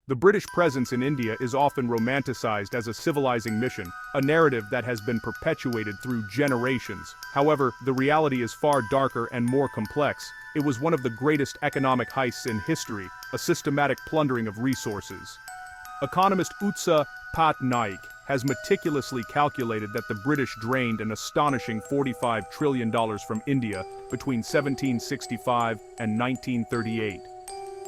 The British presence in India is often romanticized as a civilizing mission, a narrative that has been perpetuated through generations. However, the reality is far darker and more complex. It was one of the greatest economic heists in history, a systematic plundering of resources. Economist Utsa Patnaik has meticulously calculated that the British drained an astonishing $45 trillion from India between 1765 and 1938.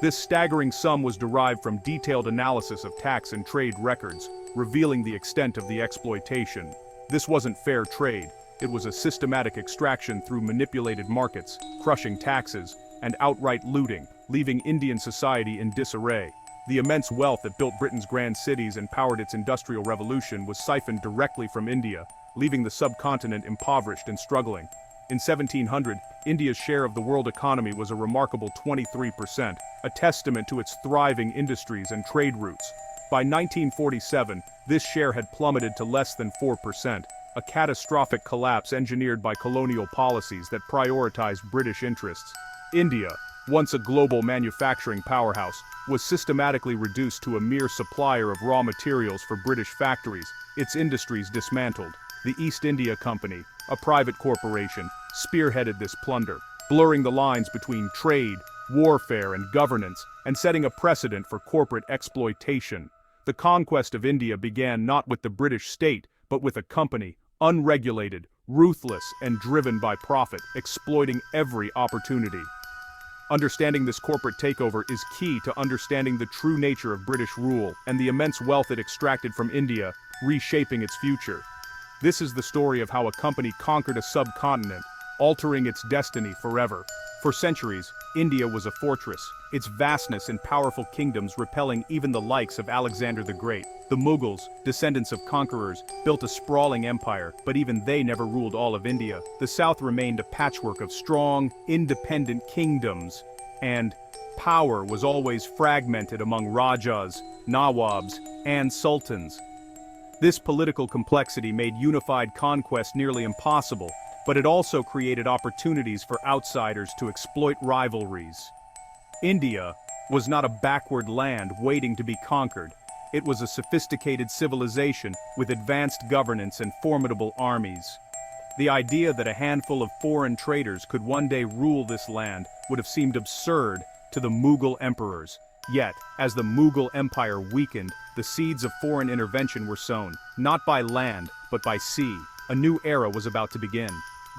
This staggering sum was derived from detailed analysis of tax and trade records, revealing the extent of the exploitation. This wasn't fair trade, it was a systematic extraction through manipulated markets, crushing taxes, and outright looting, leaving Indian society in disarray. The immense wealth that built Britain's grand cities and powered its industrial revolution was siphoned directly from India, leaving the subcontinent impoverished and struggling. In 1700, India's share of the world economy was a remarkable 23%, a testament to its thriving industries and trade routes. By 1947, this share had plummeted to less than 4%, a catastrophic collapse engineered by colonial policies that prioritized British interests. India, once a global manufacturing powerhouse, was systematically reduced to a mere supplier of raw materials for British factories, its industries dismantled. The East India Company, a private corporation, spearheaded this plunder, blurring the lines between trade, warfare, and governance, and setting a precedent for corporate exploitation. The conquest of India began not with the British state, but with a company, unregulated, ruthless, and driven by profit, exploiting every opportunity. Understanding this corporate takeover is key to understanding the true nature of British rule and the immense wealth it extracted from India, reshaping its future. This is the story of how a company conquered a subcontinent, altering its destiny forever. For centuries, India was a fortress, its vastness and powerful kingdoms repelling even the likes of Alexander the Great. The Mughals, descendants of conquerors, built a sprawling empire, but even they never ruled all of India. The south remained a patchwork of strong, independent kingdoms, and power was always fragmented among Rajas, Nawabs, and Sultans. This political complexity made unified conquest nearly impossible, but it also created opportunities for outsiders to exploit rivalries. India was not a backward land waiting to be conquered. It was a sophisticated civilization with advanced governance and formidable armies. The idea that a handful of foreign traders could one day rule this land would have seemed absurd to the Mughal emperors. Yet, as the Mughal Empire weakened, the seeds of foreign intervention were sown, not by land, but by sea. A new era was about to begin.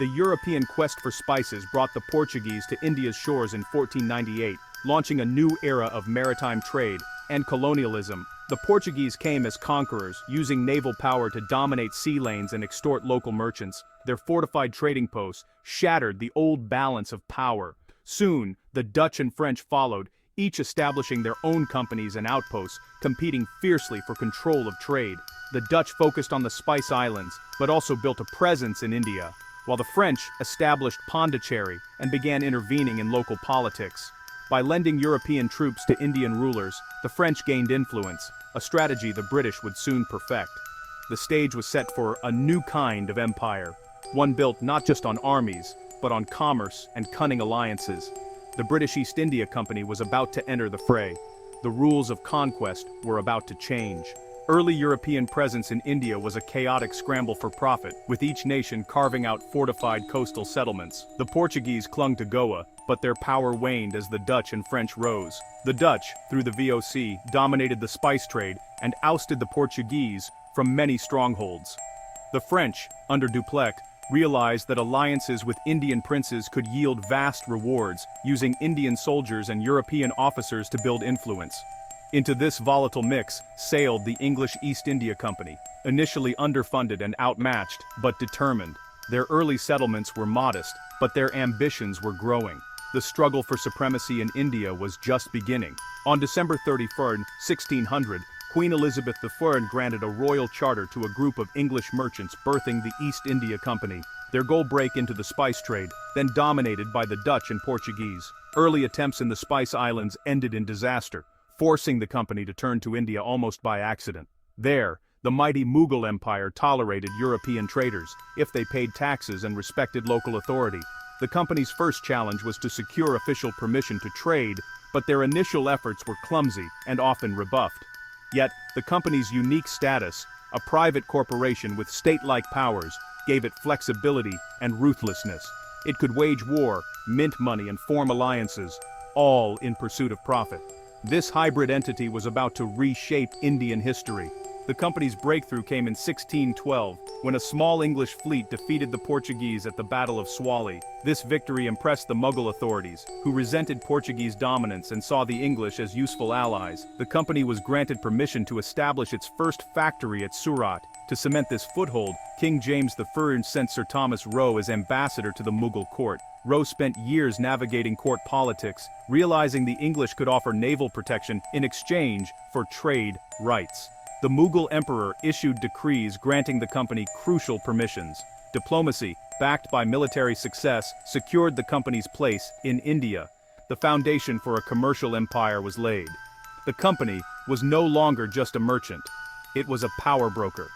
The European quest for spices brought the Portuguese to India's shores in 1498, launching a new era of maritime trade and colonialism. The Portuguese came as conquerors, using naval power to dominate sea lanes and extort local merchants. Their fortified trading posts shattered the old balance of power. Soon, the Dutch and French followed, each establishing their own companies and outposts, competing fiercely for control of trade. The Dutch focused on the Spice Islands, but also built a presence in India, while the French established Pondicherry and began intervening in local politics. By lending European troops to Indian rulers, the French gained influence, a strategy the British would soon perfect. The stage was set for a new kind of empire, one built not just on armies, but on commerce and cunning alliances. The British East India Company was about to enter the fray. The rules of conquest were about to change. Early European presence in India was a chaotic scramble for profit, with each nation carving out fortified coastal settlements. The Portuguese clung to Goa, but their power waned as the Dutch and French rose. The Dutch, through the VOC, dominated the spice trade and ousted the Portuguese from many strongholds. The French, under Dupleix, realized that alliances with Indian princes could yield vast rewards, using Indian soldiers and European officers to build influence. Into this volatile mix sailed the English East India Company, initially underfunded and outmatched, but determined. Their early settlements were modest, but their ambitions were growing. The struggle for supremacy in India was just beginning. On December 31, 1600, Queen Elizabeth I granted a royal charter to a group of English merchants birthing the East India Company. Their goal break into the spice trade, then dominated by the Dutch and Portuguese. Early attempts in the Spice Islands ended in disaster, forcing the company to turn to India almost by accident. There, the mighty Mughal Empire tolerated European traders, if they paid taxes and respected local authority. The company's first challenge was to secure official permission to trade but their initial efforts were clumsy and often rebuffed. Yet, the company's unique status, a private corporation with state-like powers, gave it flexibility and ruthlessness. It could wage war, mint money, and form alliances, all in pursuit of profit. This hybrid entity was about to reshape Indian history. The company's breakthrough came in 1612, when a small English fleet defeated the Portuguese at the Battle of Plassey. This victory impressed the Mughal authorities, who resented Portuguese dominance and saw the English as useful allies. The company was granted permission to establish its first factory at Surat. To cement this foothold, King James I sent Sir Thomas Roe as ambassador to the Mughal court. Roe spent years navigating court politics, realizing the English could offer naval protection in exchange for trade rights. The Mughal emperor issued decrees granting the company crucial permissions. Diplomacy, backed by military success, secured the company's place in India. The foundation for a commercial empire was laid. The company was no longer just a merchant. It was a power broker.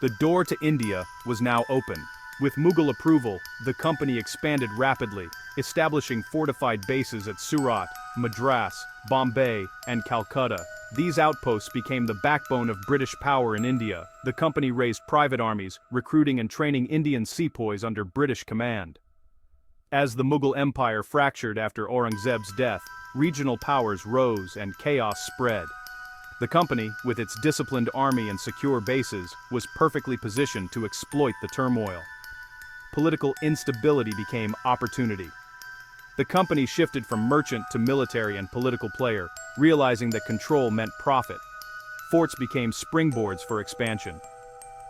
The door to India was now open. With Mughal approval, the company expanded rapidly, establishing fortified bases at Surat, Madras, Bombay, and Calcutta. These outposts became the backbone of British power in India. The company raised private armies, recruiting and training Indian sepoys under British command. As the Mughal Empire fractured after Aurangzeb's death, regional powers rose and chaos spread. The company, with its disciplined army and secure bases, was perfectly positioned to exploit the turmoil. Political instability became opportunity. The company shifted from merchant to military and political player, realizing that control meant profit. Forts became springboards for expansion.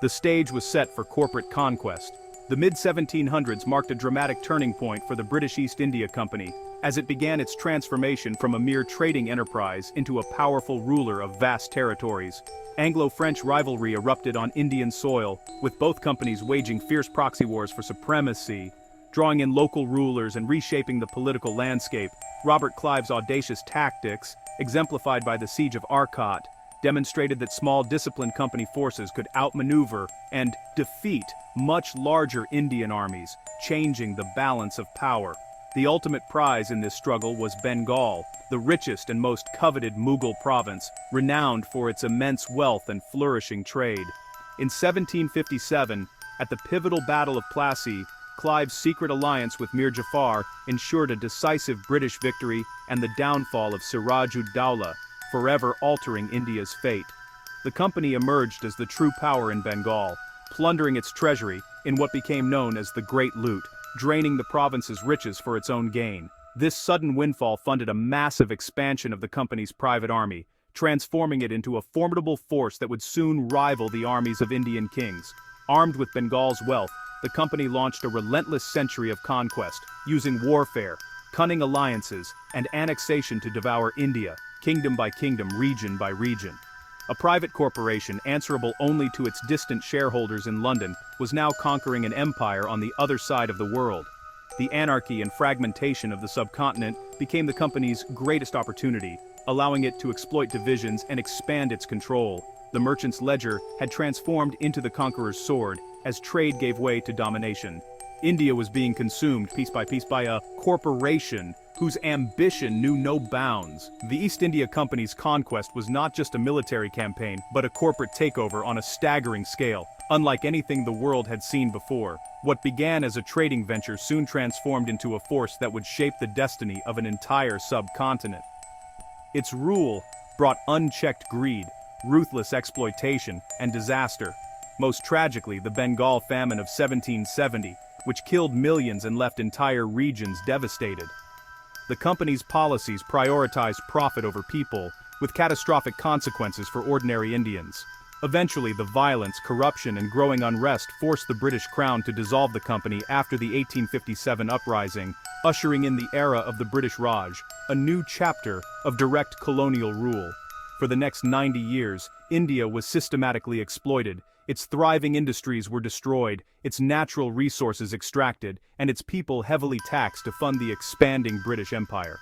The stage was set for corporate conquest. The mid-1700s marked a dramatic turning point for the British East India Company, as it began its transformation from a mere trading enterprise into a powerful ruler of vast territories. Anglo-French rivalry erupted on Indian soil, with both companies waging fierce proxy wars for supremacy, drawing in local rulers and reshaping the political landscape. Robert Clive's audacious tactics, exemplified by the Siege of Arcot, demonstrated that small disciplined company forces could outmaneuver and defeat much larger Indian armies, changing the balance of power. The ultimate prize in this struggle was Bengal, the richest and most coveted Mughal province, renowned for its immense wealth and flourishing trade. In 1757, at the pivotal Battle of Plassey, Clive's secret alliance with Mir Jafar ensured a decisive British victory and the downfall of Siraj-ud-Dawla, forever altering India's fate. The company emerged as the true power in Bengal, plundering its treasury in what became known as the Great Loot, draining the province's riches for its own gain. This sudden windfall funded a massive expansion of the company's private army, transforming it into a formidable force that would soon rival the armies of Indian kings. Armed with Bengal's wealth, the company launched a relentless century of conquest, using warfare, cunning alliances, and annexation to devour India, kingdom by kingdom, region by region. A private corporation answerable only to its distant shareholders in London was now conquering an empire on the other side of the world. The anarchy and fragmentation of the subcontinent became the company's greatest opportunity, allowing it to exploit divisions and expand its control. The merchant's ledger had transformed into the conqueror's sword, as trade gave way to domination. India was being consumed piece by a corporation whose ambition knew no bounds. The East India Company's conquest was not just a military campaign, but a corporate takeover on a staggering scale, unlike anything the world had seen before. What began as a trading venture soon transformed into a force that would shape the destiny of an entire subcontinent. Its rule brought unchecked greed, ruthless exploitation, and disaster. Most tragically, the Bengal famine of 1770, which killed millions and left entire regions devastated. The company's policies prioritized profit over people, with catastrophic consequences for ordinary Indians. Eventually, the violence, corruption, and growing unrest forced the British Crown to dissolve the company after the 1857 uprising, ushering in the era of the British Raj, a new chapter of direct colonial rule. For the next 90 years, India was systematically exploited. Its thriving industries were destroyed, its natural resources extracted, and its people heavily taxed to fund the expanding British Empire.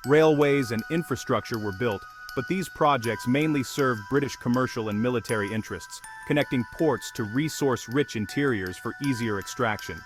Railways and infrastructure were built, but these projects mainly served British commercial and military interests, connecting ports to resource-rich interiors for easier extraction.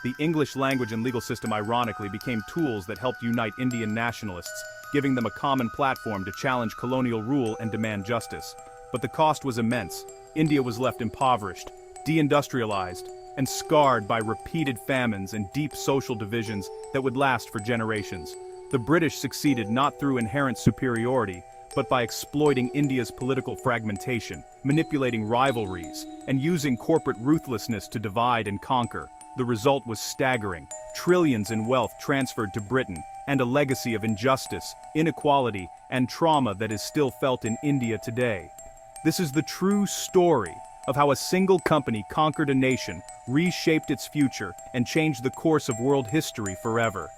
The English language and legal system ironically became tools that helped unite Indian nationalists, giving them a common platform to challenge colonial rule and demand justice. But the cost was immense. India was left impoverished, deindustrialized, and scarred by repeated famines and deep social divisions that would last for generations. The British succeeded not through inherent superiority, but by exploiting India's political fragmentation, manipulating rivalries, and using corporate ruthlessness to divide and conquer. The result was staggering: trillions in wealth transferred to Britain, and a legacy of injustice, inequality, and trauma that is still felt in India today. This is the true story of how a single company conquered a nation, reshaped its future, and changed the course of world history forever.